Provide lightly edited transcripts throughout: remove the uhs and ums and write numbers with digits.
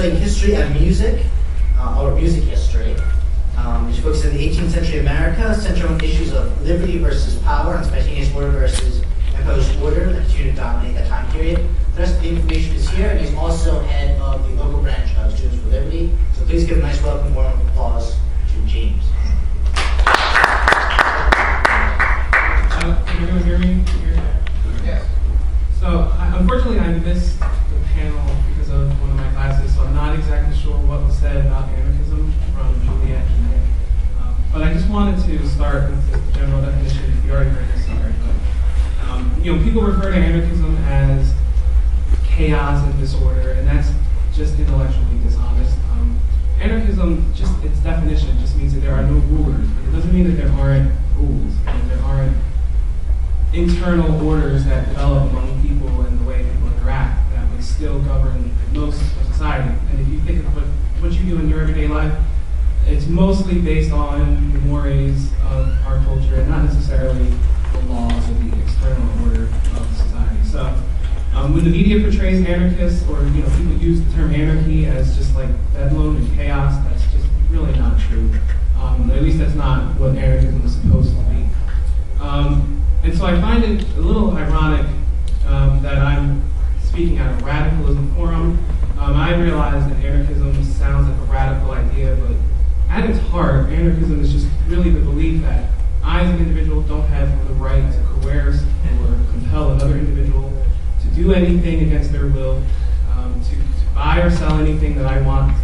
studying history and music, or music history. Which focuses on the 18th century America, centering on issues of liberty versus power, and spontaneous order versus imposed order that continue to dominate that time period. The rest of the information is here, and he's also head of the local branch of Students for Liberty. So please give a nice welcome, warm applause to James. Can everyone hear me? Yes. So, unfortunately, I missed the panel because of one of my classes, so I'm not exactly sure what was said about anarchism from Juliet and Nick. But I just wanted to start with the general definition. If you already heard this, sorry. But, people refer to anarchism as chaos and disorder, and that's just intellectually dishonest. Anarchism, just its definition, just means that there are no rulers. It doesn't mean that there aren't rules, and there aren't internal orders that develop among people and the way people interact that would still govern most of society. And if you think of what you do in your everyday life, it's mostly based on the mores of our culture and not necessarily the laws or the external order of society. So when the media portrays anarchists, or people use the term anarchy as just like bedlam and chaos, that's just really not true. At least that's not what anarchism is supposed to be. And so I find it a little ironic that I'm speaking at a radicalism forum. I realize that anarchism sounds like a radical idea, but at its heart, anarchism is just really the belief that I, as an individual, don't have the right to coerce or compel another individual to do anything against their will, to buy or sell anything that I want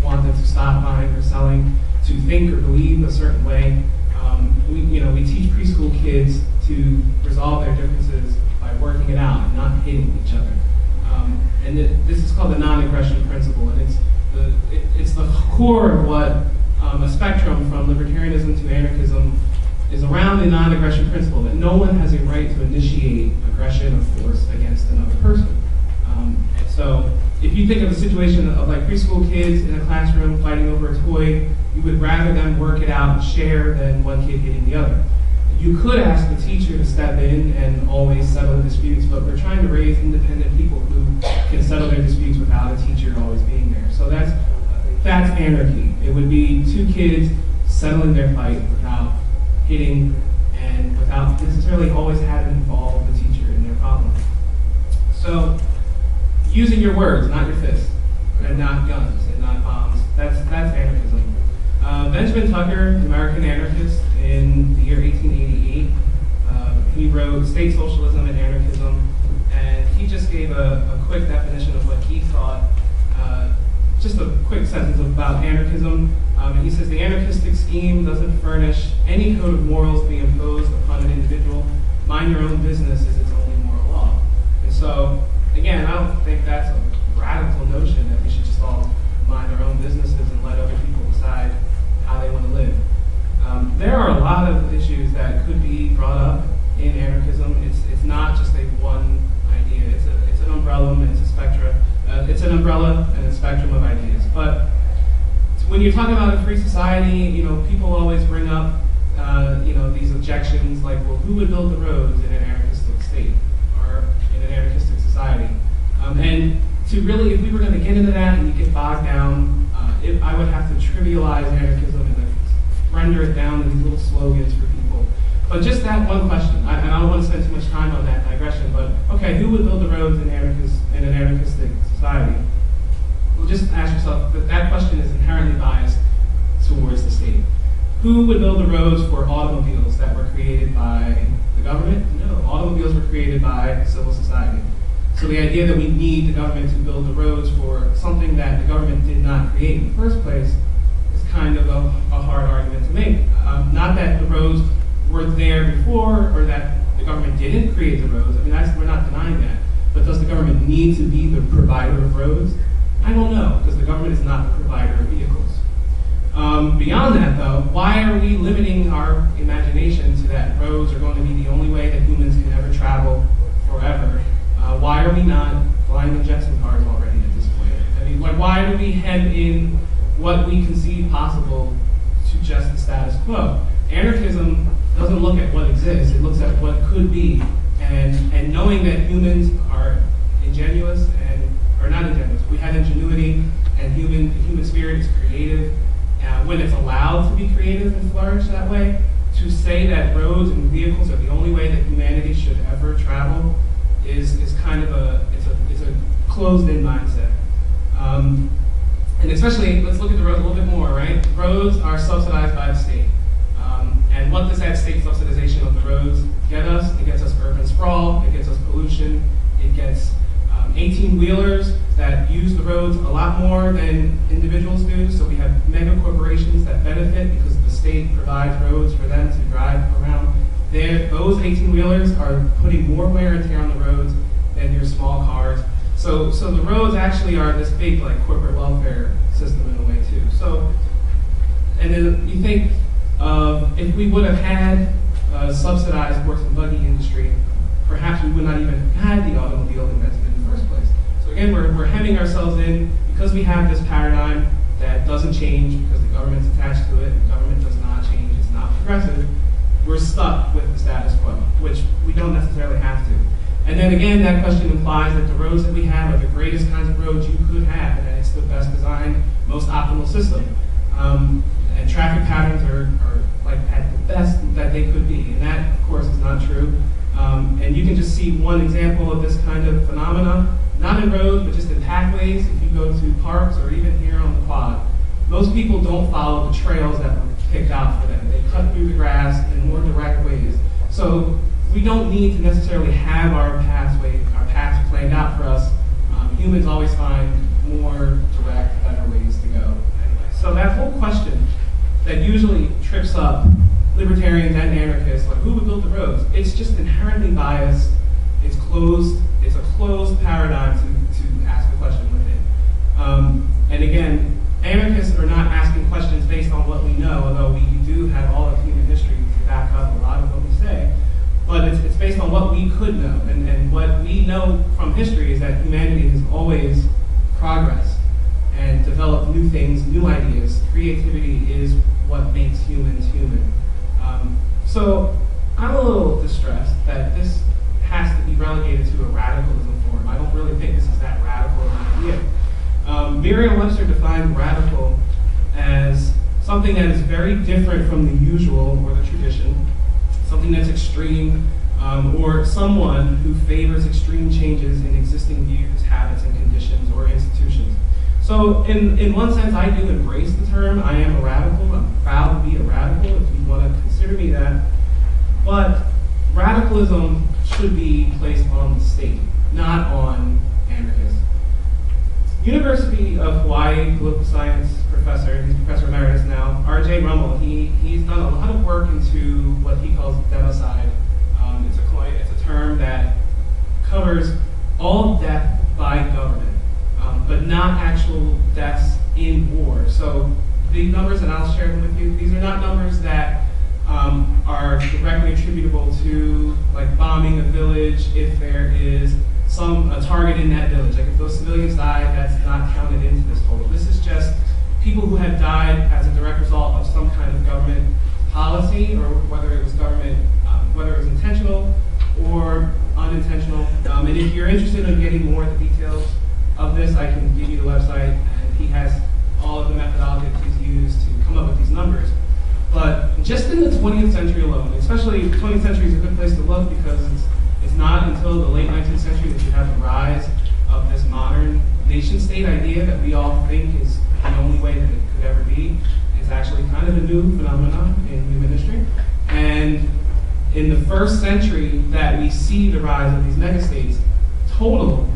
them to stop buying or selling, to think or believe a certain way. We teach preschool kids to resolve their differences by working it out and not hitting each other. And this is called the non-aggression principle, and it's the core of what a spectrum from libertarianism to anarchism is around the non-aggression principle, that no one has a right to initiate aggression or force against another person. So if you think of a situation of like preschool kids in a classroom fighting over a toy, you would rather them work it out and share than one kid hitting the other. You could ask the teacher to step in and always settle the disputes, but we're trying to raise independent people who can settle their disputes without a teacher always being there. So that's anarchy. It would be two kids settling their fight without hitting and without necessarily always having to involve the teacher in their problem. So using your words, not your fists, and not guns, and not bombs, that's anarchism. Benjamin Tucker, the American anarchist, in the year 1888, he wrote State Socialism and Anarchism, and he just gave a quick definition of what he thought, just a quick sentence about anarchism. And he says, the anarchistic scheme doesn't furnish any code of morals to be imposed upon an individual. Mind your own business is its only moral law. And so, again, I don't think that's a radical notion that we should just all mind our own businesses and let other people decide how they want to live. There are a lot of issues that could be brought up in anarchism. It's not just a one idea. It's an umbrella and it's a spectrum. It's an umbrella and a spectrum of ideas. But when you're talking about a free society, people always bring up these objections like, well, who would build the roads in an anarchistic state or in an anarchistic society? And to really, if we were going to get into that and you get bogged down, I would have to trivialize anarchism and render it down to these little slogans for people. But just that one question, I don't want to spend too much time on that digression, but okay, who would build the roads in an anarchistic society? Well, just ask yourself, that question is inherently biased towards the state. Who would build the roads for automobiles that were created by the government? No, automobiles were created by civil society. So the idea that we need the government to build the roads for something that the government did not create in the first place is kind of a hard argument to make. Not that the roads were there before or that the government didn't create the roads. I mean, we're not denying that. But does the government need to be the provider of roads? I don't know, because the government is not the provider of vehicles. Beyond that, though, why are we limiting our imagination to that roads are going to be the only way that humans can ever travel forever? Why are we not flying in jets and cars already at this point? I mean, why do we hem in what we conceive possible to just the status quo? Anarchism doesn't look at what exists, it looks at what could be. And knowing that humans are ingenuous and or not ingenuous, we have ingenuity, and the human spirit is creative. When it's allowed to be creative and flourish that way, to say that roads and vehicles are the only way that humanity should ever travel is kind of a closed-in mindset. And especially, let's look at the roads a little bit more, right? Roads are subsidized by the state. And what does that state subsidization of the roads get us? It gets us urban sprawl, it gets us pollution, it gets 18-wheelers that use the roads a lot more than individuals do. So we have mega corporations that benefit because the state provides roads for them to drive around. Those 18-wheelers are putting more wear and tear on the roads than your small cars. So the roads actually are this big like corporate welfare system in a way too. So, and then you think if we would have had a subsidized horse and buggy industry, perhaps we would not even have had the automobile invented in the first place. So again, we're hemming ourselves in because we have this paradigm that doesn't change because the government's attached to it. The government does not change. It's not progressive. We're stuck with the status quo, which we don't necessarily have to. And then again, that question implies that the roads that we have are the greatest kinds of roads you could have, and it's the best designed, most optimal system. And traffic patterns are like at the best that they could be, and that, of course, is not true. And you can just see one example of this kind of phenomena, not in roads, but just in pathways. If you go to parks or even here on the quad, most people don't follow the trails that were picked out for them. They cut through the grass in more direct ways. So we don't need to necessarily have our paths planned out for us. Humans always find more direct, better ways to go. Anyway, so that whole question that usually trips up libertarians and anarchists, like who would build the roads? It's just inherently biased. It's closed. It's a closed paradigm to ask a question within. And again, anarchists are not asking questions based on what we know, although we do have all of human history to back up a lot of what we say. But it's based on what we could know. And what we know from history is that humanity has always progressed and developed new things, new ideas. Creativity is what makes humans human. So I'm a little distressed that this has to be relegated to a radicalism form. I don't really think this is that radical of an idea. Merriam-Webster defined radical as something that is very different from the usual or the tradition, something that's extreme, or someone who favors extreme changes in existing views, habits, and conditions or institutions. So in one sense, I do embrace the term. I am a radical. I'm proud to be a radical, if you want to consider me that. But radicalism should be placed on the state, not on anarchists. University of Hawaii political science professor, he's Professor Emeritus now, R.J. Rummel, he's done a lot of work into what he calls democide. It's a term that covers all death by government, but not actual deaths in war. So the numbers, and I'll share them with you, these are not numbers that are directly attributable to like bombing a village if there is a target in that village. Like if those civilians died, that's not counted into this total. This is just people who have died as a direct result of some kind of government policy, or whether it was whether it was intentional or unintentional. And if you're interested in getting more of the details of this, I can give you the website, and he has all of the methodology that he's used to come up with these numbers. But just in the 20th century alone, especially the 20th century is a good place to look because it's not until the late 19th century that you have the rise of this modern nation-state idea that we all think is the only way that it could ever be. It's actually kind of a new phenomenon in human history. And in the first century that we see the rise of these megastates, total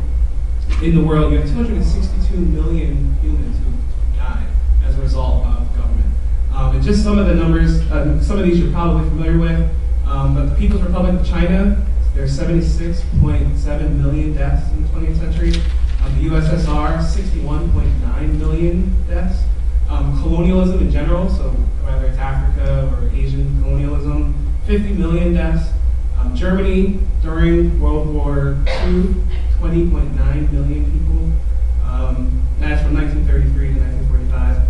in the world, you have 262 million humans who died as a result of government. And just some of the numbers, some of these you're probably familiar with, but the People's Republic of China, there's 76.7 million deaths in the 20th century. The USSR, 61.9 million deaths. Colonialism in general, so whether it's Africa or Asian colonialism, 50 million deaths. Germany during World War II, 20.9 million people. That's from 1933 to 1945.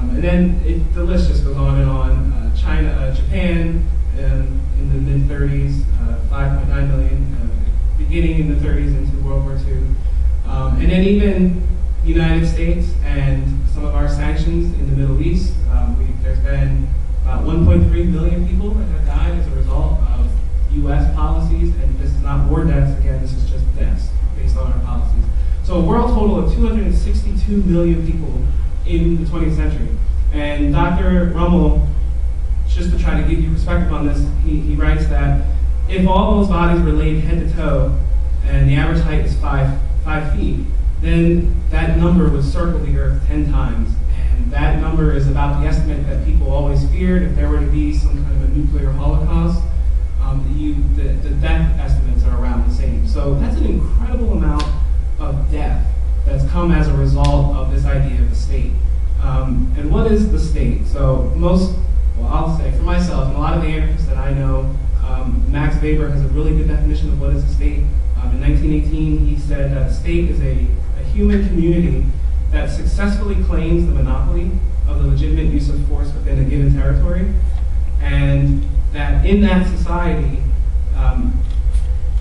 And then the list just goes on and on. Japan in the mid-30s, 5.9 million, beginning in the 30s into World War II. And then even the United States and some of our sanctions in the Middle East, there's been about 1.3 million people that have died as a result of U.S. policies, and this is not war deaths, again, this is just deaths based on our policies. So a world total of 262 million people in the 20th century. And Dr. Rummel, just to try to give you perspective on this, he writes that if all those bodies were laid head to toe, and the average height is 5 feet, then that number would circle the earth 10 times. And that number is about the estimate that people always feared if there were to be some kind of a nuclear holocaust. The death estimates are around the same. So that's an incredible amount of death that's come as a result of this idea of the state. And what is the state? So I'll say for myself, and a lot of the anarchists that I know, Max Weber has a really good definition of what is a state. In 1918, he said that a state is a human community that successfully claims the monopoly of the legitimate use of force within a given territory, and that in that society,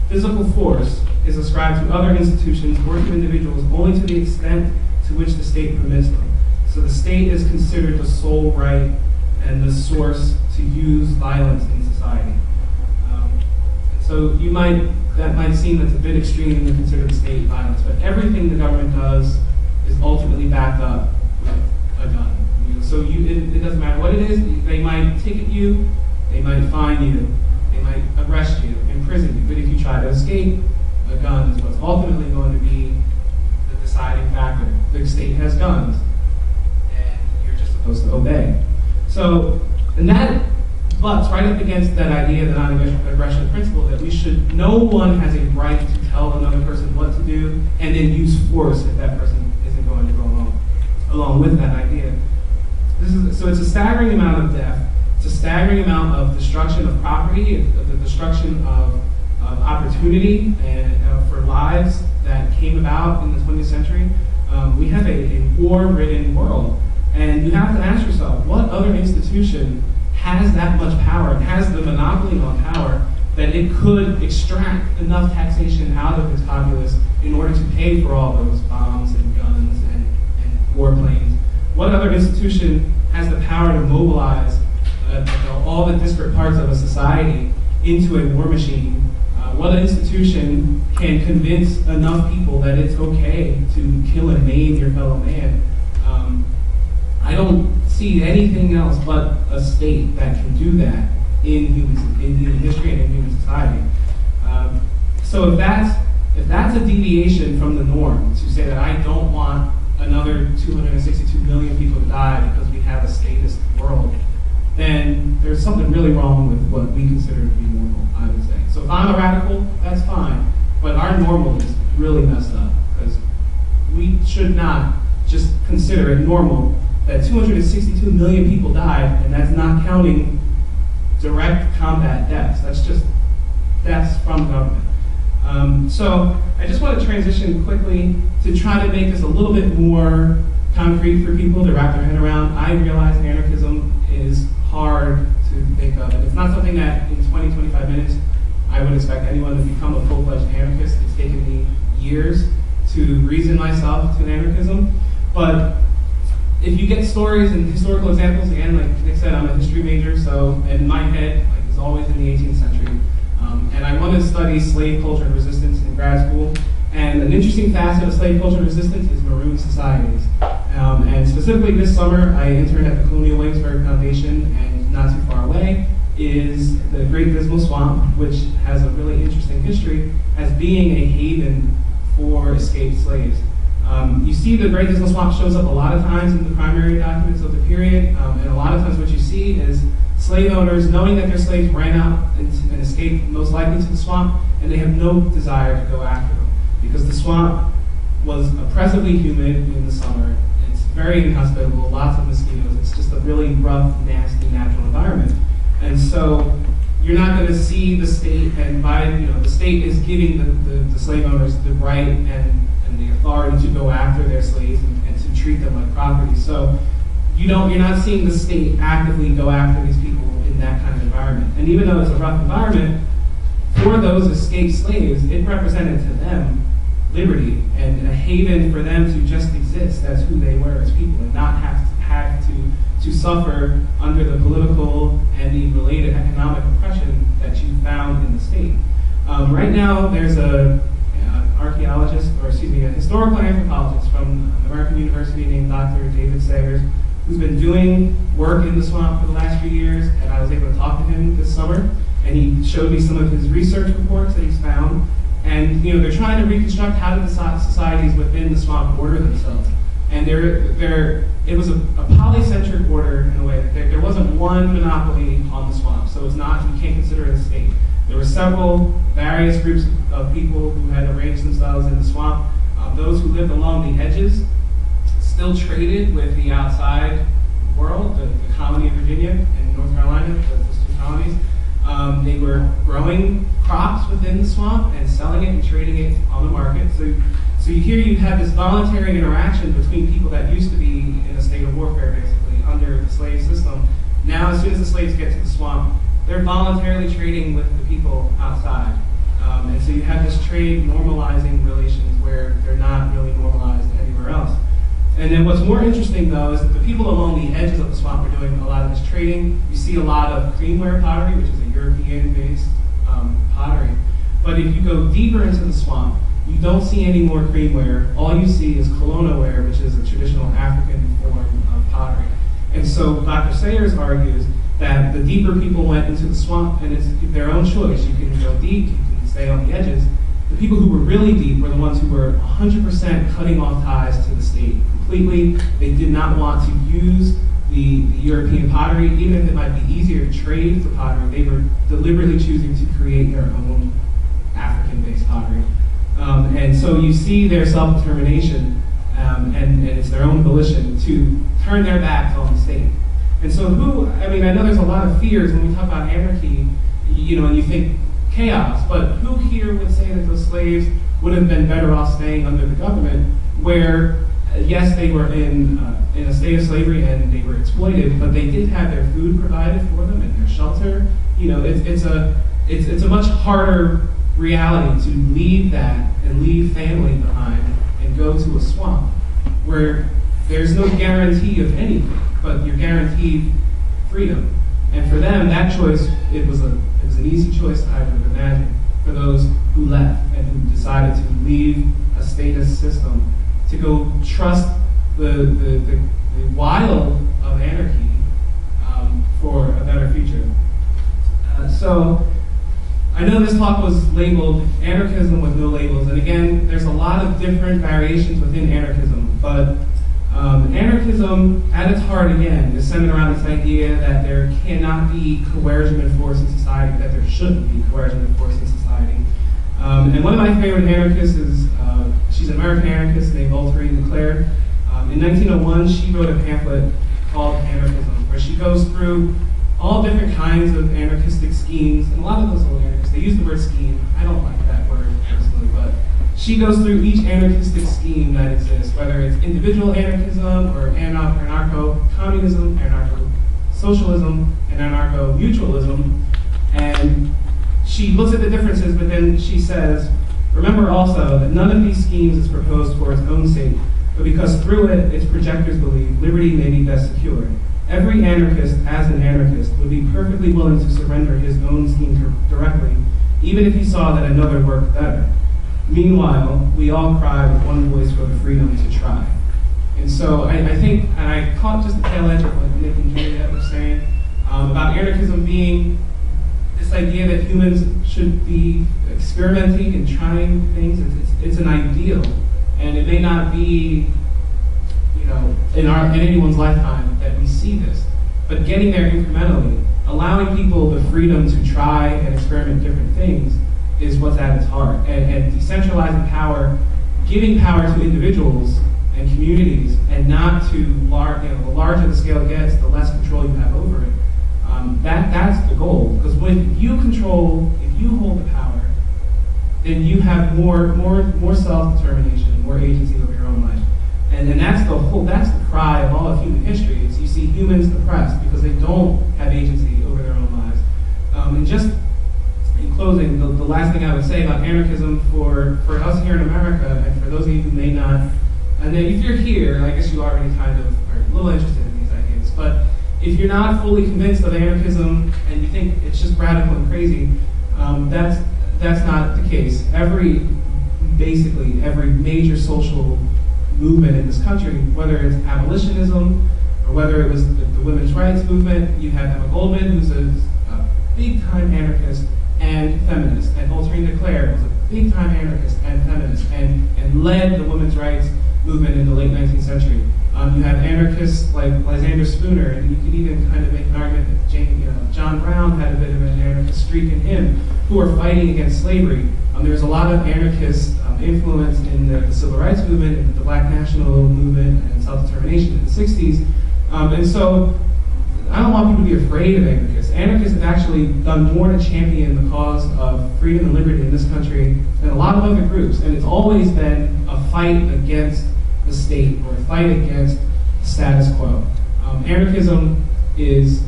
physical force is ascribed to other institutions or to individuals only to the extent to which the state permits them. So the state is considered the sole right and the source to use violence in society. So that might seem that's a bit extreme to consider the state violence, but everything the government does is ultimately backed up with a gun. So it doesn't matter what it is. They might ticket you, they might fine you, they might arrest you, imprison you. But if you try to escape, a gun is what's ultimately going to be the deciding factor. The state has guns, and you're just supposed to obey. So, and that butts right up against that idea, the non-aggression principle, that no one has a right to tell another person what to do and then use force if that person isn't going to go along with that idea. So it's a staggering amount of death. It's a staggering amount of destruction of property, of the destruction of opportunity and for lives that came about in the 20th century. We have a war-ridden world. And you have to ask yourself, what other institution has that much power and has the monopoly on power that it could extract enough taxation out of its populace in order to pay for all those bombs and guns and warplanes? What other institution has the power to mobilize all the disparate parts of a society into a war machine? What institution can convince enough people that it's okay to kill and maim your fellow man? I don't see anything else but a state that can do that in human history and in human society. So if that's a deviation from the norm, to say that I don't want another 262 million people to die because we have a statist world, then there's something really wrong with what we consider to be normal, I would say. So if I'm a radical, that's fine, but our normal is really messed up, because we should not just consider it normal that 262 million people died, and that's not counting direct combat deaths. That's just deaths from government. So I just want to transition quickly to try to make this a little bit more concrete for people to wrap their head around. I realize anarchism is hard to think of, and it's not something that in 20, 25 minutes I would expect anyone to become a full-fledged anarchist. It's taken me years to reason myself to anarchism, but if you get stories and historical examples, again, like Nick said, I'm a history major, so in my head, it's always in the 18th century. And I want to study slave culture and resistance in grad school. And an interesting facet of slave culture and resistance is maroon societies. And specifically this summer, I interned at the Colonial Williamsburg Foundation, and not too far away is the Great Dismal Swamp, which has a really interesting history as being a haven for escaped slaves. You see the Great Dismal Swamp shows up a lot of times in the primary documents of the period, and a lot of times what you see is slave owners, knowing that their slaves ran out and escaped most likely to the swamp, and they have no desire to go after them, because the swamp was oppressively humid in the summer. It's very inhospitable, lots of mosquitoes. It's just a really rough, nasty natural environment. And so you're not going to see the state, and the state is giving the slave owners the right and the authority to go after their slaves and to treat them like property. So you're not seeing the state actively go after these people in that kind of environment. And even though it's a rough environment, for those escaped slaves, it represented to them liberty and a haven for them to just exist as who they were as people and not have to suffer under the political and the related economic oppression that you found in the state. Right now, there's a historical anthropologist from American University named Dr. David Sayers, who's been doing work in the swamp for the last few years, and I was able to talk to him this summer, and he showed me some of his research reports that he's found, and they're trying to reconstruct how the societies within the swamp order themselves. And it was a polycentric order in a way that there wasn't one monopoly on the swamp, so you can't consider it a state. There were several various groups of people who had arranged themselves in the swamp. Those who lived along the edges still traded with the outside world, the colony of Virginia and North Carolina, those two colonies. They were growing crops within the swamp and selling it and trading it on the market. So here you have this voluntary interaction between people that used to be in a state of warfare, basically, under the slave system. Now, as soon as the slaves get to the swamp, they're voluntarily trading with the people outside. And so you have this trade normalizing relations where they're not really normalized anywhere else. And then what's more interesting, though, is that the people along the edges of the swamp are doing a lot of this trading. You see a lot of creamware pottery, which is a European-based pottery. But if you go deeper into the swamp, you don't see any more creamware. All you see is colonaware, which is a traditional African form of pottery. And so Dr. Sayers argues that the deeper people went into the swamp, and it's their own choice. You can go deep, you can stay on the edges. The people who were really deep were the ones who were 100% cutting off ties to the state completely. They did not want to use the European pottery, even if it might be easier to trade for pottery. They were deliberately choosing to create their own African-based pottery. And so you see their self-determination, and it's their own volition to turn their backs on the state. And so I know there's a lot of fears when we talk about anarchy, and you think chaos, but who here would say that those slaves would have been better off staying under the government where, yes, they were in a state of slavery and they were exploited, but they did have their food provided for them and their shelter. It's a much harder reality to leave that and leave family behind and go to a swamp where there's no guarantee of anything, but you're guaranteed freedom. And for them, that choice, it was an easy choice, I would imagine, for those who left and who decided to leave a status system to go trust the wild of anarchy for a better future. So I know this talk was labeled Anarchism with no labels, and again, there's a lot of different variations within anarchism, but anarchism, at its heart, again, is centered around this idea that there cannot be coercion and force in society, that there shouldn't be coercion and force in society. And one of my favorite anarchists is, she's an American anarchist named Voltairine Leclerc. In 1901, she wrote a pamphlet called Anarchism, where she goes through all different kinds of anarchistic schemes, and a lot of those little anarchists, they use the word scheme. I don't like that word personally, but she goes through each anarchistic scheme that exists, whether it's individual anarchism or anarcho-communism, anarcho-socialism, and anarcho-mutualism. And she looks at the differences, but then she says, remember also that none of these schemes is proposed for its own sake, but because through it, its projectors believe liberty may be best secured. Every anarchist, as an anarchist, would be perfectly willing to surrender his own scheme directly, even if he saw that another worked better. Meanwhile, we all cry with one voice for the freedom to try. And so I think, and I caught just the tail edge of what Nick and Juliet were saying about anarchism being this idea that humans should be experimenting and trying things. It's an ideal, and it may not be, in anyone's lifetime that we see this, but getting there incrementally, allowing people the freedom to try and experiment different things is what's at its heart. And decentralizing power, giving power to individuals and communities, and not to the larger the scale gets, the less control you have over it. That's the goal. Because when you hold the power, then you have more self-determination, more agency over your own life. And that's the cry of all of human history, is you see humans oppressed because they don't have agency over their own lives. And just in closing, the last thing I would say about anarchism for us here in America, and for those of you who may not, and then if you're here, I guess you already kind of are a little interested in these ideas, but if you're not fully convinced of anarchism and you think it's just radical and crazy, that's not the case. Basically every major social movement in this country, whether it's abolitionism or whether it was the women's rights movement, you have Emma Goldman, who's a big-time anarchist and feminist, and Walter de Cleyre was a big-time anarchist and feminist, and led the women's rights movement in the late 19th century. You have anarchists like Lysander Spooner, and you could even kind of make an argument that John Brown had a bit of an anarchist streak in him, who are fighting against slavery. There's a lot of anarchist influence in the civil rights movement, in the black national movement, and self-determination in the 60s. And so I don't want people to be afraid of anarchists. Anarchists have actually done more to champion the cause of freedom and liberty in this country than a lot of other groups. And it's always been a fight against the state or a fight against the status quo. Anarchism is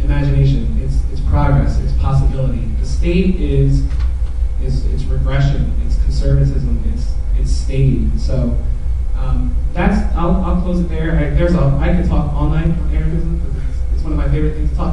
imagination, it's progress, it's possibility. The state is regression, it's conservatism, it's staid. So I'll close it there. I could talk all night on anarchism because it's one of my favorite things to talk